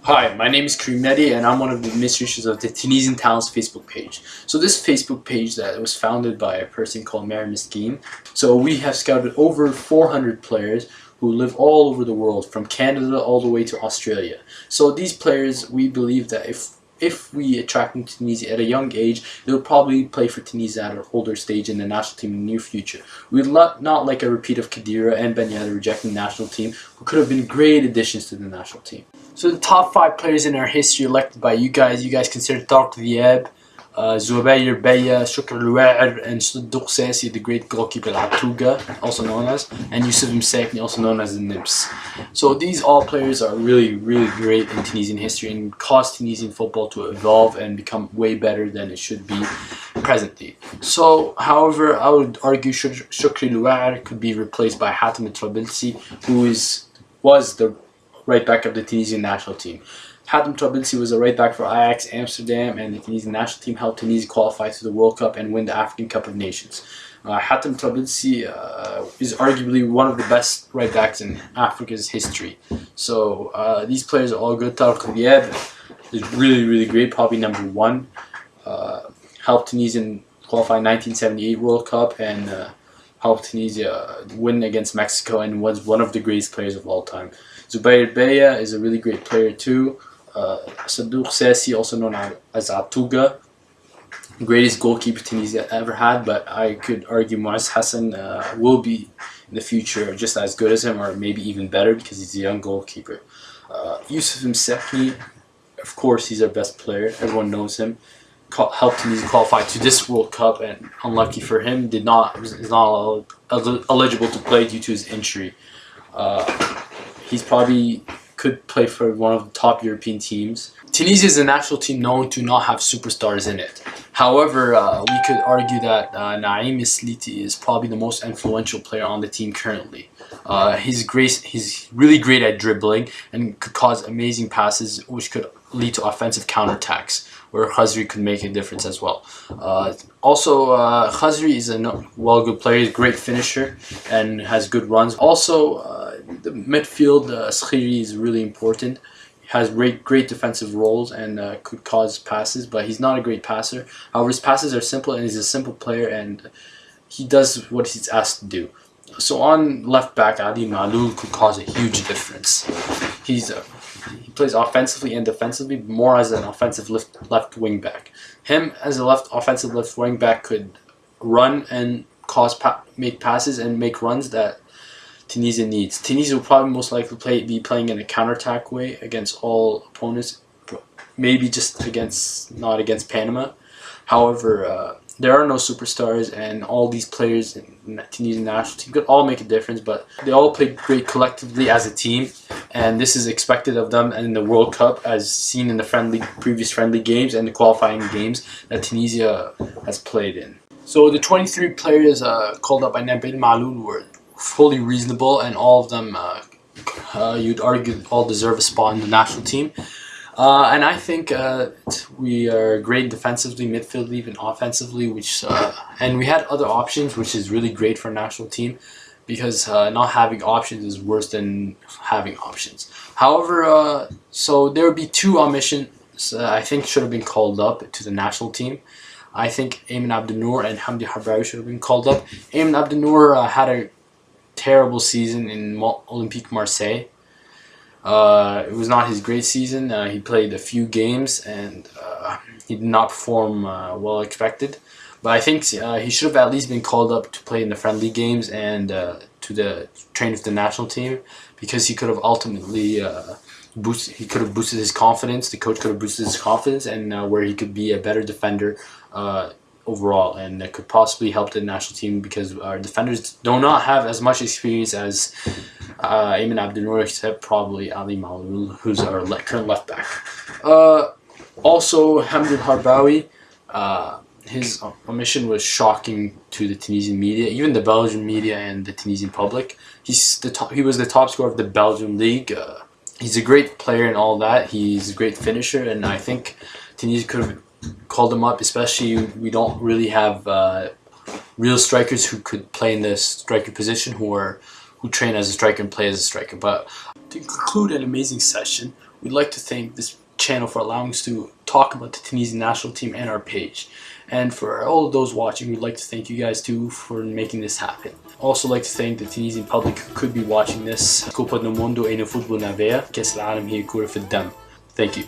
Hi, my name is Karim Mehdi and I'm one of the administrators of the Tunisian Talents Facebook page. So this Facebook page that was founded by a person called Mary Miskeen. So we have scouted over 400 players who live all over the world, from Canada all the way to Australia. So these players, we believe that if we attract them to Tunisia at a young age, they'll probably play for Tunisia at an older stage in the national team in the near future. We'd not like a repeat of Khadira and Ben Yedder rejecting the national team, who could have been great additions to the national team. So the top 5 players in our history elected by you guys consider Tarek Diab, Zubair Veia, Shukr Louair, and Sadouk Sassi, the great goalkeeper Atuga, also known as, and Yusuf Msakni, also known as the Nibs. So these all players are really great in Tunisian history and caused Tunisian football to evolve and become way better than it should be presently. So, however, I would argue Shukri Louair could be replaced by Hatem Trabilsi, who was the right back of the Tunisian national team. Hatem Trabilsi was a right back for Ajax Amsterdam, and the Tunisian national team helped Tunisia qualify to the World Cup and win the African Cup of Nations. Hatem Trabilsi is arguably one of the best right backs in Africa's history. So these players are all good. Tarek Diab is really great, probably number 1. Helped Tunisia qualify 1978 World Cup and helped Tunisia win against Mexico and was one of the greatest players of all time. Zubair Veia is a really great player too. Sadouk Sassi, also known as Atuga, greatest goalkeeper Tunisia ever had, but I could argue Moaz Hassan will be in the future just as good as him, or maybe even better, because he's a young goalkeeper. Yusuf Msakni, of course, he's our best player. Everyone knows him. Helped Tunisia qualify to this World Cup, and unlucky for him, is not eligible to play due to his injury. He's probably could play for one of the top European teams. Tunisia is a national team known to not have superstars in it. However, we could argue that Naim Isliti is probably the most influential player on the team currently. He's really great at dribbling and could cause amazing passes, which could lead to offensive counterattacks, where Khazri could make a difference as well. Also, Khazri is a good player, he's a great finisher, and has good runs. Also, the midfield, Skhiri is really important. He has great defensive roles and could cause passes, but he's not a great passer. However, his passes are simple, and he's a simple player, and he does what he's asked to do. So on left back, Ali Malul could cause a huge difference. He plays offensively and defensively, more as an offensive left wing back. Him as a offensive left wing back could run and make passes and make runs that Tunisia needs. Tunisia will probably most likely be playing in a counterattack way against all opponents, maybe just not against Panama. However, there are no superstars, and all these players in the Tunisian national team could all make a difference, but they all play great collectively as a team, and this is expected of them in the World Cup, as seen in the previous friendly games and the qualifying games that Tunisia has played in. So the 23 players called up by Nabil Maloul were fully reasonable, and all of them, you'd argue, all deserve a spot in the national team. And I think we are great defensively, midfield, even offensively, and we had other options, which is really great for a national team, because not having options is worse than having options. However, so there would be 2 omissions I think should have been called up to the national team. I think Ayman Abdenour and Hamdi Harbawi should have been called up. Ayman Abdenour had a terrible season in Olympique Marseille. It was not his great season. He played a few games and he did not perform well expected. But I think he should have at least been called up to play in the friendly games and to train with the national team, because he could have ultimately boosted his confidence. The coach could have boosted his confidence, and where he could be a better defender overall, and that could possibly help the national team, because our defenders do not have as much experience as Ayman Abdenour, except probably Ali Maloul, who's our current left back. Also, Hamdi Harbawi, his omission was shocking to the Tunisian media, even the Belgian media and the Tunisian public. He was the top scorer of the Belgian league. He's a great player and all that. He's a great finisher, and I think Tunisia could have called him up, especially we don't really have real strikers who could play in the striker position, who train as a striker and play as a striker. But to conclude an amazing session, We'd like to thank this channel for allowing us to talk about the Tunisian national team and our page. And for all of those watching, we'd like to thank you guys too for making this happen. Also like to thank the Tunisian public who could be watching this. Copa do Mundo e no Futebol na Veia, كأس العالم هي كرة في الدم. Thank you.